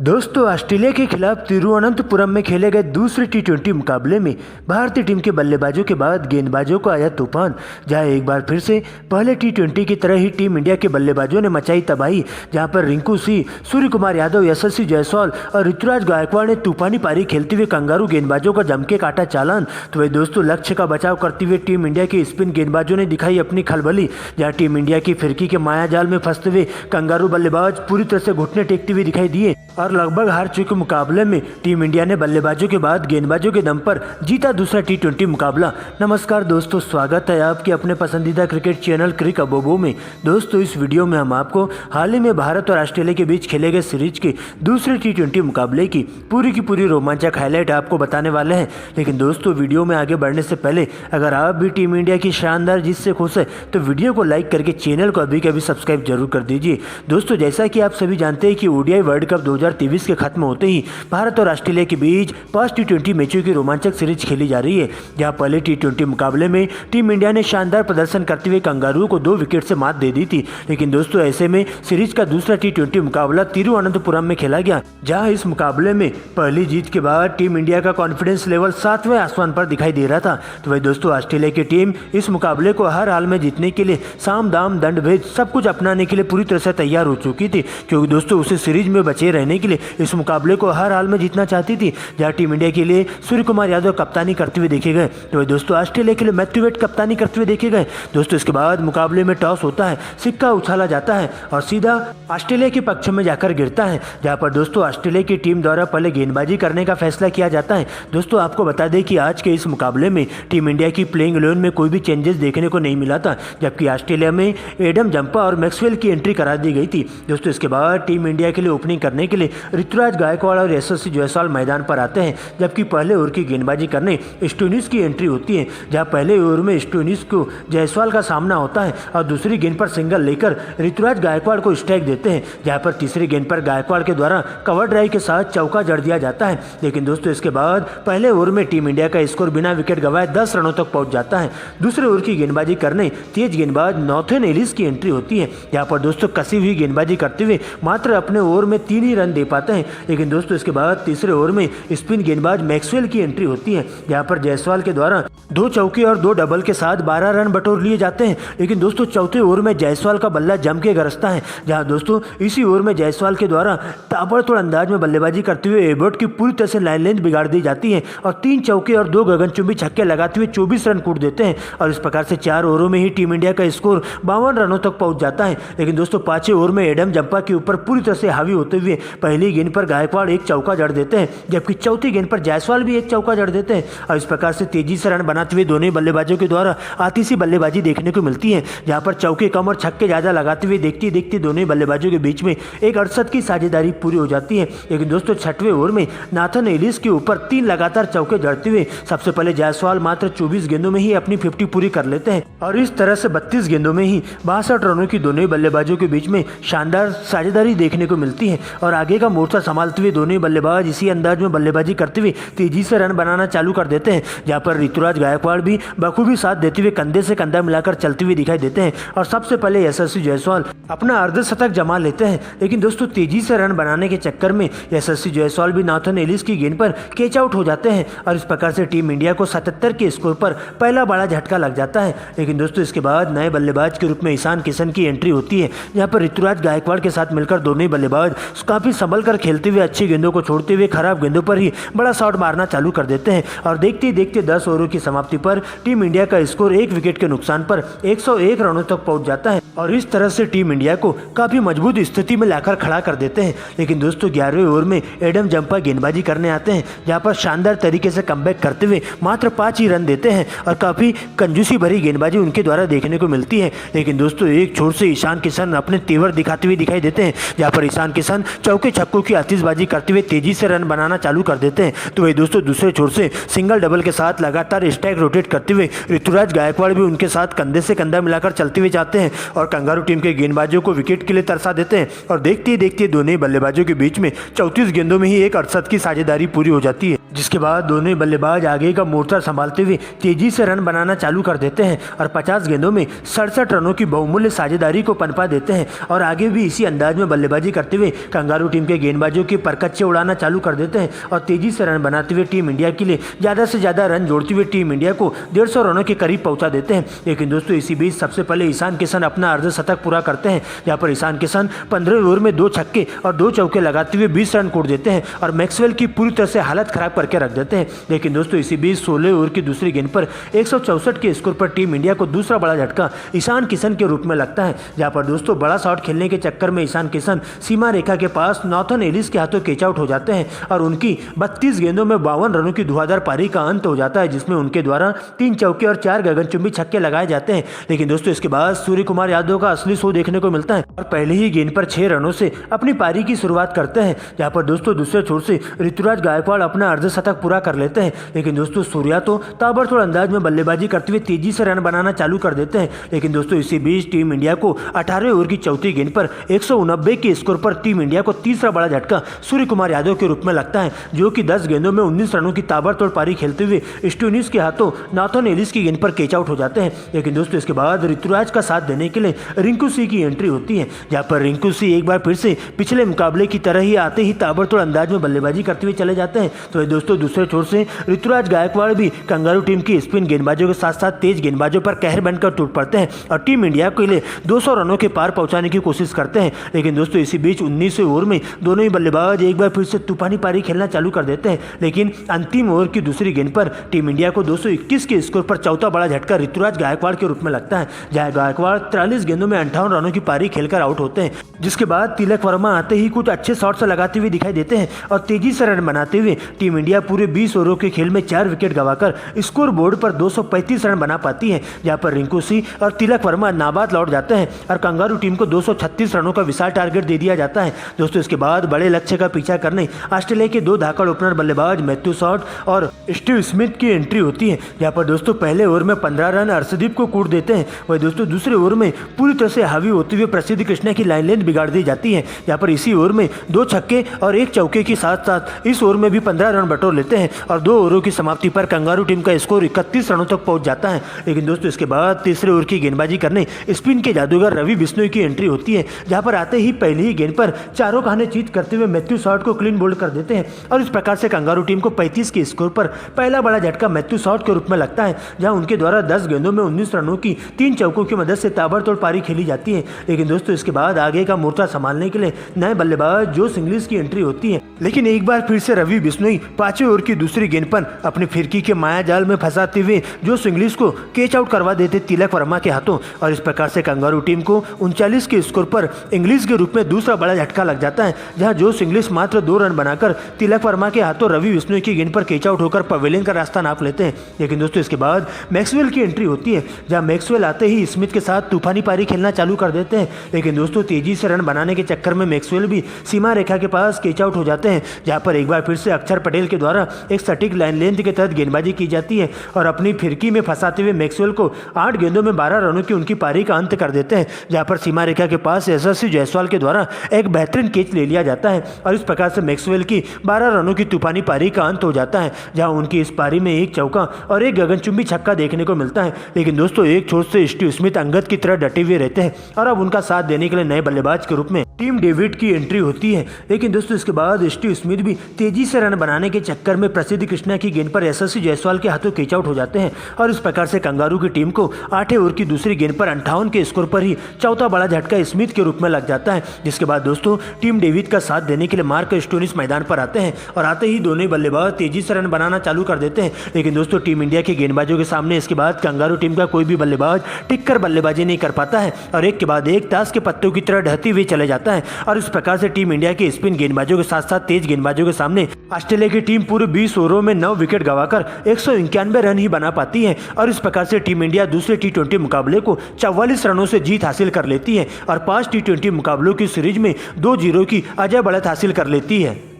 दोस्तों, ऑस्ट्रेलिया के खिलाफ तिरुवनंतपुरम में खेले गए दूसरे टी20 मुकाबले में भारतीय टीम के बल्लेबाजों के बाद गेंदबाजों को आया तूफान। जहां एक बार फिर से पहले टी20 की तरह ही टीम इंडिया के बल्लेबाजों ने मचाई तबाही। जहां पर रिंकू सिंह, सूर्य कुमार यादव, यशस्वी जायसवाल और ऋतुराज गायकवाड़ ने तूफानी पारी खेलते हुए कंगारू गेंदबाजों का जम के काटा चालान। तो वही दोस्तों, लक्ष्य का बचाव करते हुए टीम इंडिया के स्पिन गेंदबाजों ने दिखाई अपनी खलबली। जहाँ टीम इंडिया की फिरकी के मायाजाल में फंसते हुए कंगारू बल्लेबाज पूरी तरह से घुटने टेकते हुए दिखाई दिए और लगभग हार चुके मुकाबले में टीम इंडिया ने बल्लेबाजों के बाद गेंदबाजों के दम पर जीता दूसरा टी20 मुकाबला। नमस्कार दोस्तों, स्वागत है आपके अपने पसंदीदा क्रिकेट चैनल क्रिक अबोबो में। दोस्तों, इस वीडियो में हम आपको हाल ही में भारत और ऑस्ट्रेलिया के बीच खेले गए सीरीज के दूसरे टी20 मुकाबले की पूरी रोमांचक हाईलाइट आपको बताने वाले हैं। लेकिन दोस्तों, वीडियो में आगे बढ़ने से पहले अगर आप भी टीम इंडिया की शानदार जीत से खुश है तो वीडियो को लाइक करके चैनल को अभी के अभी सब्सक्राइब जरूर कर दीजिए। दोस्तों, जैसा कि आप सभी जानते हैं कि ओडीआई वर्ल्ड कप 2023 के खत्म होते ही भारत और ऑस्ट्रेलिया के बीच 5 टी20 मैचों की रोमांचक सीरीज खेली जा रही है। जहां पहले टी20 मुकाबले में टीम इंडिया ने शानदार प्रदर्शन करते हुए कंगारू को 2 विकेट से मात दे दी थी। लेकिन दोस्तों, ऐसे में सीरीज का दूसरा टी20 मुकाबला तिरुवनंतपुरम में खेला गया। जहां इस मुकाबले में पहली जीत के बाद टीम इंडिया का कॉन्फिडेंस लेवल 7वें आसमान पर दिखाई दे रहा था। तो वही दोस्तों, ऑस्ट्रेलिया की टीम इस मुकाबले को हर हाल में जीतने के लिए साम दाम दंड भेद सब कुछ अपनाने के लिए पूरी तरह से तैयार हो चुकी थी, क्योंकि दोस्तों उसे सीरीज में बचे रहने के लिए इस मुकाबले को हर हाल में जीतना चाहती थी। जहां टीम इंडिया के लिए सूर्य कुमार यादव कप्तानी करते हुए देखे गए, तो दोस्तों ऑस्ट्रेलिया के लिए मैथ्यू वेड कप्तानी करते हुए देखे गए। दोस्तों, इसके बाद मुकाबले में टॉस होता है, सिक्का उछाला जाता है और सीधा ऑस्ट्रेलिया के पक्ष में जाकर गिरता है। जहां पर दोस्तों ऑस्ट्रेलिया की टीम द्वारा पहले गेंदबाजी करने का फैसला किया जाता है। दोस्तों, आपको बता दें कि आज के इस मुकाबले में टीम इंडिया की प्लेइंग 11 में कोई भी चेंजेस देखने को नहीं मिला था, जबकि ऑस्ट्रेलिया में एडम जंपा और मैक्सवेल की एंट्री करा दी गई थी। दोस्तों, इसके बाद टीम इंडिया के लिए ओपनिंग करने के लिए ऋतुराज गायकवाड़ और यशस्वी जायसवाल मैदान पर आते हैं, जबकि पहले ओवर की गेंदबाजी करने स्टोइनिस की एंट्री होती है। जहां पहले ओवर में स्टोइनिस को जायसवाल का सामना होता है और दूसरी गेंद पर सिंगल लेकर ऋतुराज गायकवाड़ को स्ट्राइक देते हैं। जहां पर तीसरी गेंद पर गायकवाड़ के द्वारा कवर ड्राइव के साथ चौका जड़ दिया जाता है। लेकिन दोस्तों, इसके बाद पहले ओवर में टीम इंडिया का स्कोर बिना विकेट गंवाए 10 रनों तक पहुंच जाता है। दूसरे ओवर की गेंदबाजी करने तेज गेंदबाज नॉर्थन एलिस की एंट्री होती है। यहाँ पर दोस्तों कसी हुई गेंदबाजी करते हुए मात्र अपने ओवर में 3 ही रन दे पाते हैं। लेकिन दोस्तों, इसके बाद तीसरे ओवर में स्पिन गेंदबाज मैक्सवेल की एंट्री होती है। यहाँ पर जायसवाल के द्वारा 2 चौके और 2 डबल के साथ 12 रन बटोर लिए जाते हैं। लेकिन दोस्तों, चौथे ओवर में जायसवाल का बल्ला जम के गरजता है। जहां दोस्तों इसी ओवर में जायसवाल के द्वारा ताबड़तोड़ अंदाज में बल्लेबाजी करते हुए एबर्ट की पूरी तरह से लाइन लेंथ बिगाड़ दी जाती है और 3 चौके और 2 गगनचुंबी छक्के लगाते हुए 24 रन कूट देते हैं। और इस प्रकार से 4 ओवरों में ही टीम इंडिया का स्कोर 52 रनों तक पहुंच जाता है। लेकिन दोस्तों, 5वें ओवर में एडम जंपा के ऊपर पूरी तरह से हावी होते हुए पहली गेंद पर गायकवाड़ एक चौका जड़ देते हैं, जबकि चौथी गेंद पर जायसवाल भी एक चौका जड़ देते हैं। और इस प्रकार से तेजी से रन बनाते हुए दोनों बल्लेबाजों के द्वारा आतिशी बल्लेबाजी देखने को मिलती है। जहां पर चौके कम और छक्के ज्यादा लगाते हुए देखते दोनों बल्लेबाजों के बीच में एक 68 की साझेदारी पूरी हो जाती है। लेकिन दोस्तों, 6वें ओवर में नाथन एलिस के ऊपर 3 लगातार चौके जड़ते हुए सबसे पहले जायसवाल मात्र 24 गेंदों में ही अपनी 50 पूरी कर लेते हैं और इस तरह से 32 गेंदों में ही 62 रनों की दोनों बल्लेबाजों के बीच में शानदार साझेदारी देखने को मिलती है। और आगे का मोर्चा संभालते हुए दोनों बल्लेबाज इसी अंदाज में बल्लेबाजी करते हुए तेजी से रन बनाना चालू कर देते हैं। जहां पर ऋतुराज गायकवाड़ भी बखूबी साथ देते हुए कंधे से कंधा मिलाकर चलते हुए दिखाई देते हैं और सबसे पहले यशस्वी जायसवाल अपना अर्धशतक जमा लेते हैं। लेकिन दोस्तों, तेजी से रन बनाने के चक्कर में यशस्वी जायसवाल भी नाथन एलिस की गेंद पर कैच आउट हो जाते हैं और इस प्रकार से टीम इंडिया को 77 के स्कोर पर पहला बड़ा झटका लग जाता है। लेकिन दोस्तों, इसके बाद नए बल्लेबाज के रूप में ईशान किशन की एंट्री होती है। जहां पर ऋतुराज गायकवाड़ के साथ मिलकर दोनों बल्लेबाज काफी संभल कर खेलते हुए अच्छी गेंदों को छोड़ते हुए खराब गेंदों पर ही बड़ा शॉट मारना चालू कर देते हैं। और देखते 10 ओवरों की समाप्ति पर टीम इंडिया का स्कोर 1 विकेट के नुकसान पर 101 रनों तक पहुंच जाता है और इस तरह से टीम इंडिया को काफी मजबूत स्थिति में लाकर खड़ा कर देते हैं। लेकिन दोस्तों, 11वें ओवर में एडम जंपा गेंदबाजी करने आते हैं, जहां पर शानदार तरीके से कमबैक करते हुए मात्र 5 ही रन देते हैं और काफी कंजूसी भरी गेंदबाजी उनके द्वारा देखने को मिलती है। लेकिन दोस्तों, एक छोर से ईशान किशन अपने तेवर दिखाते हुए दिखाई देते हैं, जहां पर ईशान किशन चौके छक्कों की आतिशबाजी करते हुए तेजी से रन बनाना चालू कर देते हैं। तो वही दोस्तों, दूसरे छोर से सिंगल डबल के साथ लगातार स्ट्राइक रोटेट करते हुए ऋतुराज गायकवाड़ भी उनके साथ कंधे से कंधा मिलाकर चलते हुए जाते हैं और कंगारू टीम के गेंदबाजों को विकेट के लिए तरसा देते हैं। और देखते दोनों बल्लेबाजों के बीच में 34 गेंदों में ही एक 68 की साझेदारी पूरी हो जाती है। जिसके बाद दोनों ही बल्लेबाज आगे का मोर्चा संभालते हुए तेजी से रन बनाना चालू कर देते हैं और 50 गेंदों में 67 रनों की बहुमूल्य साझेदारी को पनपा देते हैं और आगे भी इसी अंदाज में बल्लेबाजी करते हुए कंगारू टीम के गेंदबाजों के परकच्चे उड़ाना चालू कर देते हैं और तेजी से रन बनाते हुए टीम इंडिया के लिए ज़्यादा से ज़्यादा रन जोड़ते हुए टीम इंडिया को 150 रनों के करीब पहुंचा देते हैं। लेकिन दोस्तों इसी बीच सबसे पहले ईशान किशन अपना अर्धशतक पूरा करते हैं, जहाँ पर ईशान किशन 15 ओवर में 2 छक्के और 2 चौके लगाते हुए 20 रन कोड़ देते हैं और मैक्सवेल की पूरी तरह से हालत खराब करके रख देते हैं। लेकिन दोस्तों इसी बीच 16 ओवर की दूसरी गेंद पर 164 के स्कोर पर टीम इंडिया को दूसरा बड़ा झटका ईशान किशन के रूप में लगता है, जहां पर दोस्तों बड़ा शॉट खेलने के चक्कर में ईशान किशन सीमा रेखा के पास नॉर्थन एलिस के हाथों कैच आउट हो जाते हैं और उनकी 32 गेंदों में 52 रनों की धुआंधार पारी का अंत हो जाता है, जिसमें उनके द्वारा 3 चौके और 4 गगनचुंबी छक्के लगाए जाते हैं। लेकिन दोस्तों इसके बाद सूर्य कुमार यादव का असली शो देखने को मिलता है और पहले ही गेंद पर 6 रनों से अपनी पारी की शुरुआत करते हैं, जहां पर दोस्तों दूसरे छोर से ऋतुराज गायकवाड़ अपना अर्धशतक पूरा कर लेते हैं। लेकिन दोस्तों सूर्या तो ताबड़तोड़ अंदाज में बल्लेबाजी करते हुए तेजी से रन बनाना चालू कर देते हैं। लेकिन दोस्तों इसी बीच टीम इंडिया को 18वें ओवर की चौथी गेंद पर 189 के स्कोर पर टीम इंडिया को तीसरा बड़ा झटका सूर्य कुमार यादव के रूप में लगता है, जो कि 10 गेंदों में 19 रनों की ताबड़तोड़ पारी खेलते हुए स्टोनिस के हाथों नॉर्थन एलिस की गेंद पर कैच आउट हो जाते हैं। लेकिन दोस्तों इसके बाद ऋतुराज का साथ देने के लिए रिंकू सिंह की एंट्री होती है, जहां पर रिंकू सिंह एक बार फिर से पिछले मुकाबले की तरह ही आते ही ताबड़तोड़ अंदाज में बल्लेबाजी करते हुए चले जाते हैं। तो दोस्तों दूसरे छोर से ऋतुराज गायकवाड़ भी कंगारू टीम की स्पिन गेंदबाजों के साथ साथ तेज गेंदबाजों पर कहर बनकर टूट पड़ते हैं और टीम इंडिया के लिए 200 रनों के पार पहुंचाने की कोशिश करते हैं। लेकिन दोस्तों इसी बीच 19वें ओवर में दोनों ही बल्लेबाज एक बार फिर से तूफानी पारी खेलना चालू कर देते हैं। लेकिन अंतिम ओवर की दूसरी गेंद पर टीम इंडिया को 221 के स्कोर पर चौथा बड़ा झटका ऋतुराज गायकवाड़ के रूप में लगता है, जहां गायकवाड़ 43 गेंदों में 58 रनों की पारी खेलकर आउट होते हैं। जिसके बाद तिलक वर्मा आते ही कुछ अच्छे शॉट्स लगाते हुए दिखाई देते हैं और तेजी से रन बनाते हुए टीम इंडिया पूरे 20 ओवरों के खेल में 4 विकेट गंवाकर स्कोर बोर्ड पर 235 रन बना पाती है, जहां पर रिंकू सिंह और तिलक वर्मा नाबाद लौट जाते हैं और कंगारू टीम को 236 रनों का विशाल टारगेट दे दिया जाता है। दोस्तों इसके बाद बड़े लक्ष्य का पीछा करने ऑस्ट्रेलिया के 2 धाकड़ ओपनर बल्लेबाज मैथ्यू शॉट और स्टीव स्मिथ की एंट्री होती है, जहां पर दोस्तों पहले ओवर में 15 रन अर्शदीप को कूट देते हैं। वही दोस्तों दूसरे ओवर में पूरी तरह से हावी होते हुए प्रसिद्ध कृष्णा की लाइन लेंथ बिगाड़ दी जाती है, जहां पर इसी ओवर में 2 छक्के और 1 चौके के साथ साथ इस ओवर में भी 15 रन बटोर लेते हैं और 2 ओवरों की समाप्ति पर कंगारू टीम का स्कोर 31 रनों तक पहुंच जाता है। लेकिन दोस्तों इसके बाद तीसरे ओवर की गेंदबाजी करने स्पिन के जादूगर रवि बिश्नोई की एंट्री होती है, जहां पर आते ही पहली ही गेंद पर चारों खाने चीत करते हुए मैथ्यू शॉट को क्लीन बोल्ड कर देते हैं और इस प्रकार से कंगारू टीम को 35 के स्कोर पर पहला बड़ा झटका मैथ्यू शॉट के रूप में लगता है, जहां उनके द्वारा 10 गेंदों में 19 रनों की 3 चौकों की मदद से ताबड़तोड़ पारी खेली जाती है। लेकिन दोस्तों इसके बाद आगे का मोर्चा संभालने के लिए नए बल्लेबाज जोश इंग्लिश की एंट्री होती है। लेकिन एक बार फिर से रवि बिश्नोई 5वें ओवर की दूसरी गेंद पर अपनी फिरकी के माया जाल में फंसाते हुए जोश इंग्लिश को कैच आउट करवा देते तिलक वर्मा के हाथों और इस प्रकार से कंगारू टीम को 39 के स्कोर पर इंग्लिश के रूप में दूसरा बड़ा झटका लग जाता है, जहां जोश इंग्लिश मात्र 2 रन बनाकर तिलक वर्मा के हाथों रवि बिश्नोई की गेंद पर कैच आउट होकर पवेलियन का रास्ता नाप लेते हैं। लेकिन दोस्तों इसके बाद मैक्सवेल की एंट्री होती है, जहां मैक्सवेल आते ही स्मिथ के साथ तूफानी पारी खेलना चालू कर देते हैं। लेकिन दोस्तों तेजी से रन बनाने के चक्कर में मैक्सवेल भी सीमा रेखा के पास कैच आउट हो जाते हैं, जहां पर एक बार फिर से अक्षर पटेल के द्वारा एक सटीक लाइन लेंथ के तहत गेंदबाजी की जाती है और अपनी फिरकी में फंसाते हुए मैक्सवेल को 8 गेंदों में 12 रनों की उनकी पारी का अंत कर देते हैं, जहां पर सीमा रेखा के पास यशस्वी जायसवाल के द्वारा एक बेहतरीन कैच ले लिया जाता है और इस प्रकार से मैक्सवेल की 12 रनों की तूफानी पारी का अंत हो जाता है, जहां उनकी इस पारी में 1 चौका और 1 गगनचुंबी छक्का देखने को मिलता है। लेकिन दोस्तों एक छोर से स्टीव स्मिथ अंगद की तरह डटे हुए रहते हैं और अब उनका साथ देने के लिए नए बल्लेबाज के रूप में टीम डेविड की एंट्री होती है। लेकिन दोस्तों इसके बाद स्टीव स्मिथ भी तेजी से रन बनाने के चक्कर में प्रसिद्ध कृष्णा की गेंद पर यशस्वी जायसवाल के हाथों कैच आउट हो जाते हैं और इस प्रकार से कंगारू की टीम को 8वें ओवर की दूसरी गेंद पर 58 के स्कोर पर ही चौथा बड़ा झटका स्मिथ के रूप में लग जाता है। जिसके बाद दोस्तों टीम डेविड का साथ देने के लिए मार्क स्टोनिस मैदान पर आते हैं और आते ही दोनों बल्लेबाज तेजी से रन बनाना चालू कर देते हैं। लेकिन दोस्तों टीम इंडिया के गेंदबाजों के सामने इसके बाद कंगारू टीम का कोई भी बल्लेबाज टिक कर बल्लेबाजी नहीं कर पाता है और एक के बाद एक ताश के पत्तों की तरह ढहती हुई चले जाता है और इस प्रकार से टीम इंडिया के स्पिन गेंदबाजों के साथ साथ तेज गेंदबाजों के सामने ऑस्ट्रेलिया की टीम पूरे 20 ओवरों में 9 विकेट गंवाकर 191 रन ही बना पाती है और इस प्रकार से टीम इंडिया दूसरे T20 मुकाबले को 44 रनों से जीत हासिल कर लेती है और 5 T20 मुकाबलों की सीरीज में 2-0 की अजय बढ़त हासिल कर लेती है।